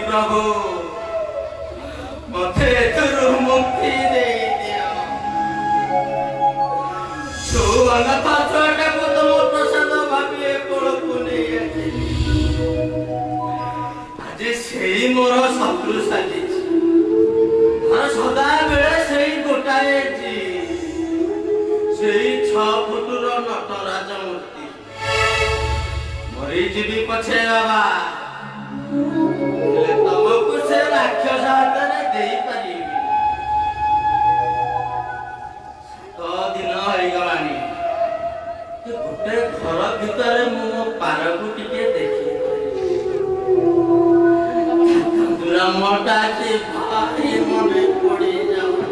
प्रभु मते मुक्ति दे दियो तुम प्रसाद भावी कोलको आज से मोर शत्रु साथी सदा बेले से गोटाए से 6 फुटर नटराज मूर्ति मरी जीवी पछे बाबा तुमको से राक्षस हाथ में दे पारि तो दिन हो गलानी गोटे घर भितर मो पार को टिके देखी मोटा से भारी मने पड़ी जाऊ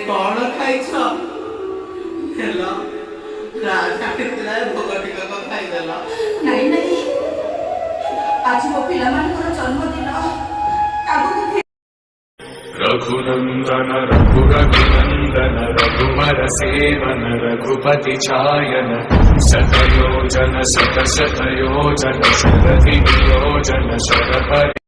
कौन खाई नहीं नहीं आज मो पिला मानकर जन्मदिन रघुनंदन रघुरघुनंदन रघुवर सेवन रघुपति छायन शतयोजन शत शतयोजन शरधि योजन शरपरि